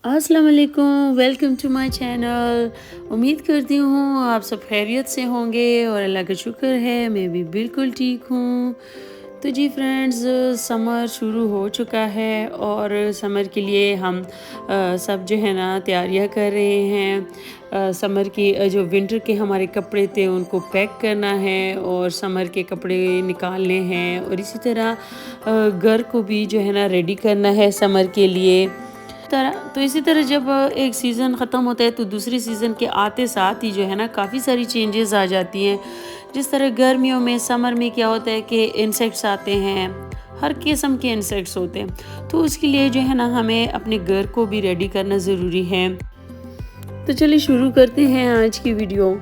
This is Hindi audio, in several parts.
अस्सलाम वालेकुम, वेलकम टू माय चैनल। उम्मीद करती हूँ आप सब खैरियत से होंगे और अल्लाह का शुक्र है मैं भी बिल्कुल ठीक हूँ। तो जी फ्रेंड्स, समर शुरू हो चुका है और समर के लिए हम सब जो है ना तैयारियां कर रहे हैं। समर की जो विंटर के हमारे कपड़े थे उनको पैक करना है और समर के कपड़े निकालने हैं और इसी तरह घर को भी जो है ना रेडी करना है समर के लिए। इसी तरह जब एक सीज़न ख़त्म होता है तो दूसरे सीज़न के आते साथ ही जो है ना काफ़ी सारी चेंजेस आ जाती हैं। जिस तरह गर्मियों में समर में क्या होता है कि इंसेक्ट्स आते हैं, हर किस्म के इंसेक्ट्स होते हैं, तो उसके लिए जो है ना हमें अपने घर को भी रेडी करना ज़रूरी है। तो चलिए शुरू करते हैं आज की वीडियो।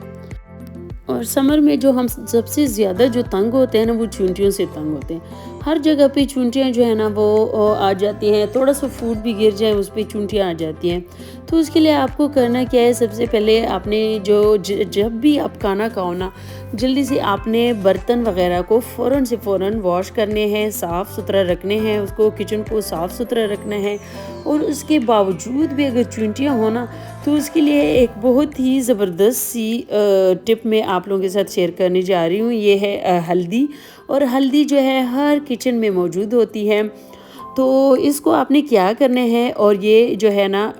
और समर में जो हम सबसे ज़्यादा जो तंग होते हैं ना वो चूंटियों से तंग होते हैं। हर जगह पे चूंटियाँ जो है ना वो आ जाती हैं, थोड़ा सा फूड भी गिर जाए उस पे चूंटियाँ आ जाती हैं। तो उसके लिए आपको करना क्या है, सबसे पहले आपने जब भी आप खाना खाओ ना, जल्दी से आपने बर्तन वगैरह को फ़ौरन से फ़ौरन वॉश करने हैं, साफ़ सुथरा रखने हैं, उसको किचन को साफ़ सुथरा रखना है। और उसके बावजूद भी अगर चूंटियाँ हो ना तो उसके लिए एक बहुत ही ज़बरदस्त सी टिप मैं आप लोगों के साथ शेयर करने जा रही हूँ। ये है हल्दी। और हल्दी जो है हर किचन में मौजूद होती है। तो इसको आपने क्या करना है, और ये जो है ना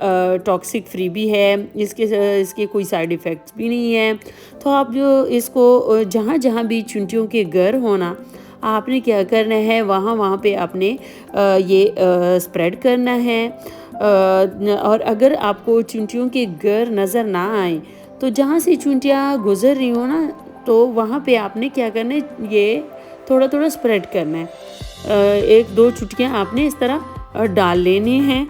टॉक्सिक फ्री भी है, इसके कोई साइड इफ़ेक्ट्स भी नहीं है। तो आप जो इसको जहाँ जहाँ भी चुंटियों के घर होना, आपने क्या करना है, वहाँ वहाँ पे आपने ये स्प्रेड करना है। और अगर आपको चुंटियों के घर नज़र ना आए तो जहाँ से चुंटियाँ गुजर रही हो ना, तो वहाँ पे आपने क्या करना है, ये थोड़ा थोड़ा स्प्रेड करना है। एक दो चुटकियाँ आपने इस तरह डाल लेनी हैं।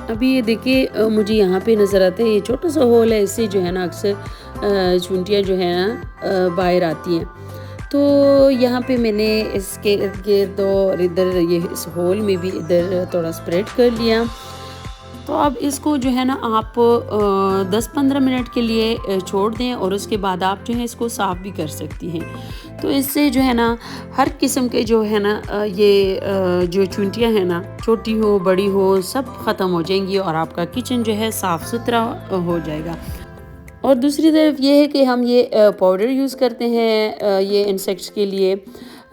अभी ये देखिए, मुझे यहाँ पे नज़र आता है ये छोटा सा होल है, इससे जो है ना अक्सर चुंटियाँ जो है ना बाहर आती हैं। तो यहाँ पे मैंने इसके इर्द गिर्द और इधर ये इस होल में भी इधर थोड़ा स्प्रेड कर लिया। तो अब इसको जो है ना आप 10-15 मिनट के लिए छोड़ दें और उसके बाद आप जो है इसको साफ़ भी कर सकती हैं। तो इससे जो है ना हर किस्म के जो है ना जो चुंटियाँ हैं ना, छोटी हो बड़ी हो, सब ख़त्म हो जाएंगी और आपका किचन जो है साफ़ सुथरा हो जाएगा। और दूसरी तरफ ये है कि हम ये पाउडर यूज़ करते हैं, ये इंसेक्ट्स के लिए,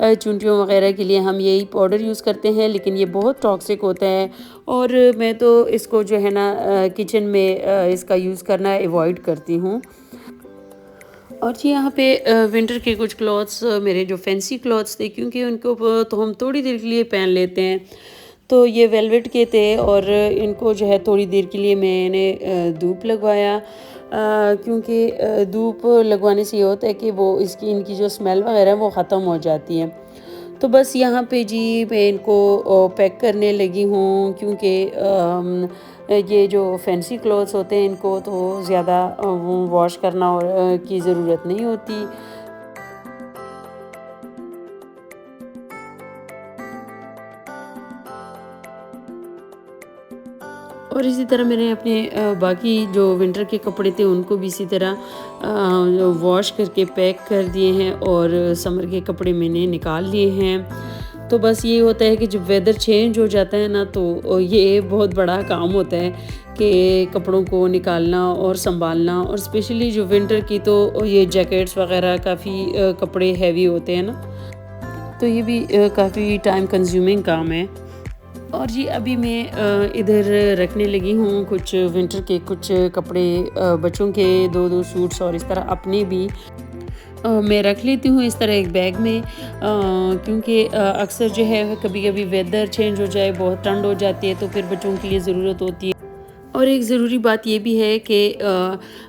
चुंटियों वगैरह के लिए हम यही पाउडर यूज़ करते हैं, लेकिन ये बहुत टॉक्सिक होता है। और मैं तो इसको जो है ना किचन में इसका यूज़ करना अवॉइड करती हूँ। और जी यहाँ पे विंटर के कुछ क्लॉथ्स, मेरे जो फैंसी क्लॉथ्स थे, क्योंकि उनको तो हम थोड़ी देर के लिए पहन लेते हैं, तो ये वेलवेट के थे और इनको जो है थोड़ी देर के लिए मैंने धूप लगवाया, क्योंकि धूप लगवाने से ये होता है कि वो इसकी इनकी जो स्मेल वगैरह है वो ख़त्म हो जाती है। तो बस यहाँ पे जी मैं इनको पैक करने लगी हूँ, क्योंकि ये जो फैंसी क्लॉथ्स होते हैं इनको तो ज़्यादा वॉश करना की ज़रूरत नहीं होती। और इसी तरह मैंने अपने बाकी जो विंटर के कपड़े थे उनको भी इसी तरह वॉश करके पैक कर दिए हैं और समर के कपड़े मैंने निकाल लिए हैं। तो बस ये होता है कि जब वेदर चेंज हो जाता है ना, तो ये बहुत बड़ा काम होता है कि कपड़ों को निकालना और संभालना, और स्पेशली जो विंटर की तो ये जैकेट्स वगैरह काफ़ी कपड़े हैवी होते हैं ना, तो ये भी काफ़ी टाइम कंज्यूमिंग काम है। और जी अभी मैं इधर रखने लगी हूँ कुछ विंटर के कुछ कपड़े, बच्चों के दो दो सूट्स और इस तरह अपने भी मैं रख लेती हूँ इस तरह एक बैग में, क्योंकि अक्सर जो है कभी कभी वेदर चेंज हो जाए, बहुत ठंड हो जाती है, तो फिर बच्चों के लिए ज़रूरत होती है। और एक ज़रूरी बात ये भी है कि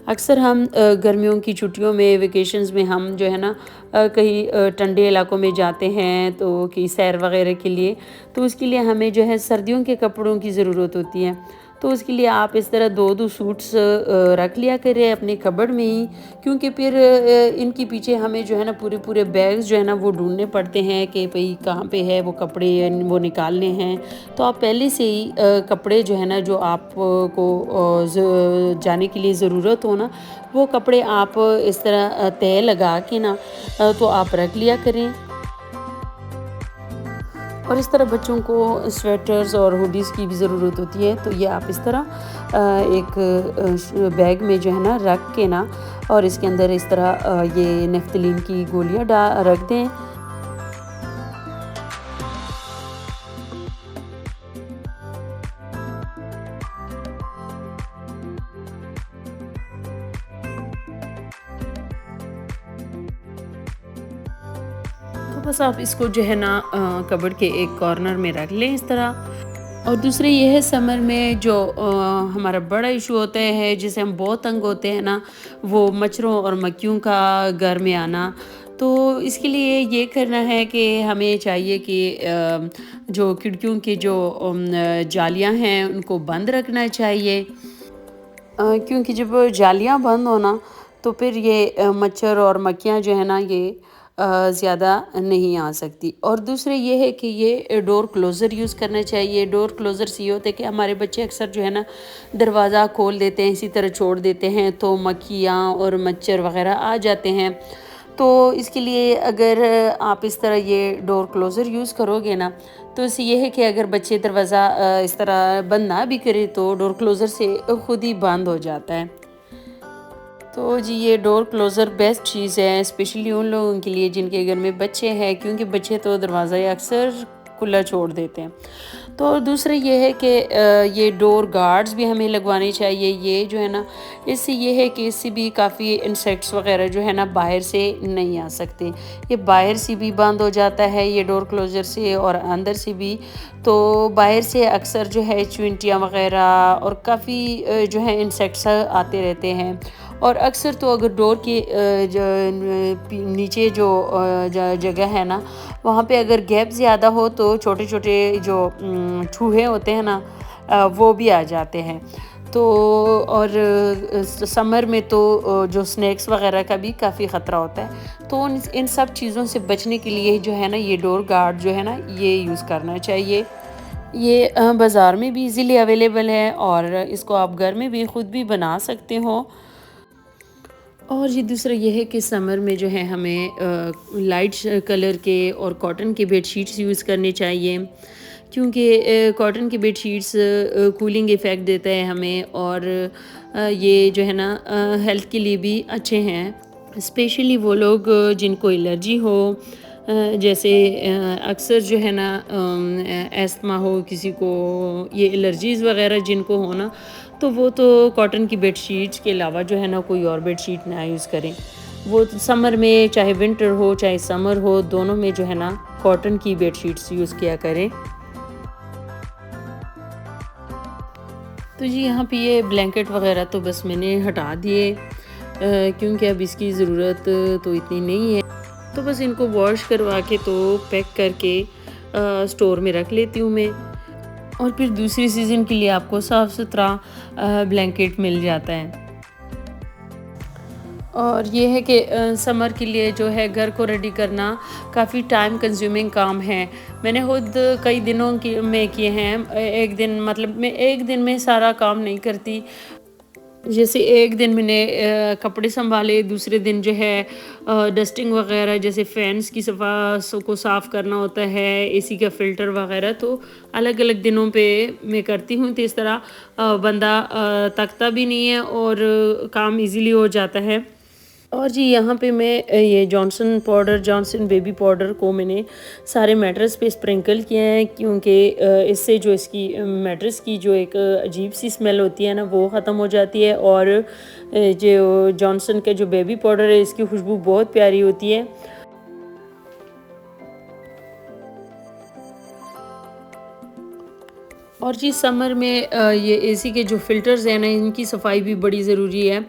अक्सर हम गर्मियों की छुट्टियों में, वेकेशंस में हम जो है ना कहीं ठंडे इलाकों में जाते हैं, तो कि सैर वगैरह के लिए, तो उसके लिए हमें जो है सर्दियों के कपड़ों की ज़रूरत होती है। तो उसके लिए आप इस तरह दो दो सूट्स रख लिया करें अपने कबर्ड में ही, क्योंकि फिर इनके पीछे हमें जो है ना पूरे पूरे बैग्स जो है ना वो ढूंढने पड़ते हैं कि भाई कहाँ पे है वो कपड़े, वो निकालने हैं। तो आप पहले से ही कपड़े जो है ना जो आपको जाने के लिए ज़रूरत हो ना, वो कपड़े आप इस तरह तय लगा के ना तो आप रख लिया करें। और इस तरह बच्चों को स्वेटर्स और हुडीज़ की भी ज़रूरत होती है, तो ये आप इस तरह एक बैग में जो है ना रख के ना, और इसके अंदर इस तरह ये नेफ्थलीन की गोलियाँ रख दें। तो बस आप इसको जो है ना कबर्ड के एक कॉर्नर में रख लें इस तरह। और दूसरे ये है, समर में जो हमारा बड़ा इशू होता है जिसे हम बहुत तंग होते हैं ना, वो मच्छरों और मक्खियों का घर में आना। तो इसके लिए ये करना है कि हमें चाहिए कि जो खिड़कियों की जो जालियां हैं उनको बंद रखना चाहिए, क्योंकि जब जालियां बंद हो ना तो फिर ये मच्छर और मक्खियाँ जो है ना ये ज़्यादा नहीं आ सकती। और दूसरे ये है कि ये डोर क्लोज़र यूज़ करना चाहिए। डोर क्लोज़र से ये होता है कि हमारे बच्चे अक्सर जो है ना दरवाज़ा खोल देते हैं, इसी तरह छोड़ देते हैं, तो मक्खियाँ और मच्छर वग़ैरह आ जाते हैं। तो इसके लिए अगर आप इस तरह ये डोर क्लोज़र यूज़ करोगे ना, तो इससे ये है कि अगर बच्चे दरवाज़ा इस तरह बंद ना भी करें तो डोर क्लोज़र से खुद ही बंद हो जाता है। तो जी ये डोर क्लोज़र बेस्ट चीज़ है, स्पेशली उन लोगों के लिए जिनके घर में बच्चे हैं, क्योंकि बच्चे तो दरवाज़ा अक्सर खुला छोड़ देते हैं। तो दूसरा ये है कि ये डोर गार्ड्स भी हमें लगवाने चाहिए। ये जो है ना, इससे ये है कि इससे भी काफ़ी इंसेक्ट्स वग़ैरह जो है ना बाहर से नहीं आ सकते। ये बाहर से भी बंद हो जाता है ये डोर क्लोज़र से, और अंदर से भी। तो बाहर से अक्सर जो है चींटियाँ वग़ैरह और काफ़ी जो है इंसेक्ट्स आते रहते हैं। और अक्सर तो अगर डोर के नीचे जो जगह है ना, वहाँ पे अगर गैप ज़्यादा हो तो छोटे छोटे जो चूहे होते हैं ना, वो भी आ जाते हैं। तो और समर में तो जो स्नैक्स वगैरह का भी काफ़ी ख़तरा होता है। तो इन सब चीज़ों से बचने के लिए जो है ना ये डोर गार्ड जो है ना ये यूज़ करना चाहिए। ये बाज़ार में भी इजीली अवेलेबल है, और इसको आप घर में भी ख़ुद भी बना सकते हो। और ये दूसरा ये है कि समर में जो है हमें लाइट कलर के और कॉटन के बेडशीट्स यूज़ करने चाहिए, क्योंकि कॉटन के बेडशीट्स कूलिंग इफ़ेक्ट देता है हमें, और ये जो है ना हेल्थ के लिए भी अच्छे हैं। स्पेशली वो लोग जिनको एलर्जी हो, जैसे अक्सर जो है ना एस्थमा हो किसी को, ये एलर्जीज़ वगैरह जिनको हो ना, तो वो तो कॉटन की बेडशीट्स के अलावा जो है ना कोई और बेडशीट ना यूज़ करें। वो समर में चाहे विंटर हो चाहे समर हो, दोनों में जो है ना कॉटन की बेडशीट्स यूज़ किया करें। तो जी यहाँ पे ये ब्लैंकेट वगैरह तो बस मैंने हटा दिए, क्योंकि अब इसकी ज़रूरत तो इतनी नहीं है। तो बस इनको वॉश करवा के तो पैक करके स्टोर में रख लेती हूँ मैं, और फिर दूसरी सीज़न के लिए आपको साफ़ सुथरा ब्लैंकेट मिल जाता है। और ये है कि समर के लिए जो है घर को रेडी करना काफ़ी टाइम कंज्यूमिंग काम है। मैंने खुद कई दिनों की में किए हैं। एक दिन मतलब मैं एक दिन में सारा काम नहीं करती। जैसे एक दिन मैंने कपड़े सँभाले, दूसरे दिन जो है डस्टिंग वग़ैरह, जैसे फ़ैन्स की को साफ़ करना होता है, एसी का फ़िल्टर वग़ैरह, तो अलग-अलग दिनों पे मैं करती हूँ। तो इस तरह बंदा थकता भी नहीं है और काम ईज़िली हो जाता है। और जी यहाँ पे मैं ये जॉनसन बेबी पाउडर को मैंने सारे मैट्रेस पे स्प्रिंकल किया है, क्योंकि इससे जो इसकी मैट्रेस की जो एक अजीब सी स्मेल होती है ना वो ख़त्म हो जाती है। और जो जॉनसन का जो बेबी पाउडर है इसकी खुशबू बहुत प्यारी होती है। और जी समर में ये एसी के जो फ़िल्टर्स हैं ना इनकी सफाई भी बड़ी ज़रूरी है,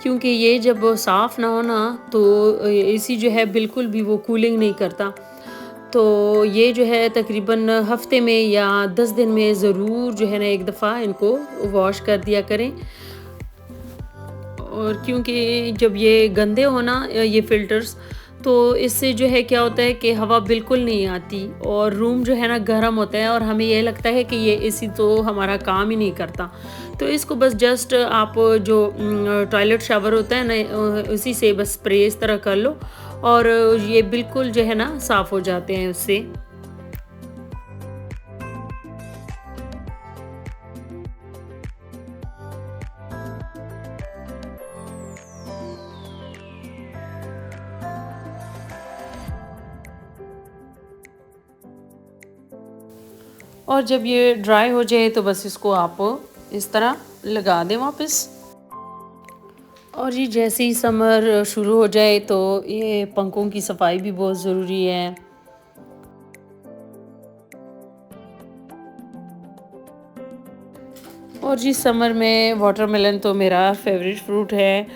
क्योंकि ये जब साफ़ ना हो ना तो एसी जो है बिल्कुल भी वो कूलिंग नहीं करता। तो ये जो है तकरीबन हफ़्ते में या 10 दिन में ज़रूर जो है ना एक दफ़ा इनको वॉश कर दिया करें। और क्योंकि जब ये गंदे हो ना ये फ़िल्टर्स, तो इससे जो है क्या होता है कि हवा बिल्कुल नहीं आती और रूम जो है ना गर्म होता है, और हमें ये लगता है कि ये एसी तो हमारा काम ही नहीं करता। तो इसको बस जस्ट आप जो टॉयलेट शावर होता है ना उसी से बस स्प्रे इस तरह कर लो, और ये बिल्कुल जो है ना साफ़ हो जाते हैं उससे। और जब ये ड्राई हो जाए तो बस इसको आप इस तरह लगा दें वापस। और जी जैसे ही समर शुरू हो जाए तो ये पंखों की सफाई भी बहुत ज़रूरी है। और जी समर में वाटरमेलन तो मेरा फेवरेट फ्रूट है।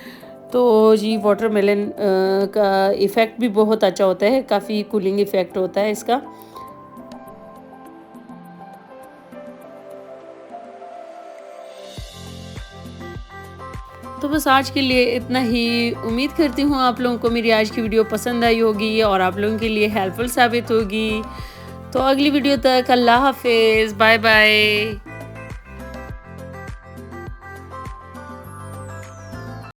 तो जी वाटरमेलन का इफ़ेक्ट भी बहुत अच्छा होता है, काफ़ी कूलिंग इफ़ेक्ट होता है इसका। तो बस आज के लिए इतना ही। उम्मीद करती हूँ आप लोगों को मेरी आज की वीडियो पसंद आई होगी और आप लोगों के लिए हेल्पफुल साबित होगी। तो अगली वीडियो तक अल्लाह हाफ़िज़, बाय बाय।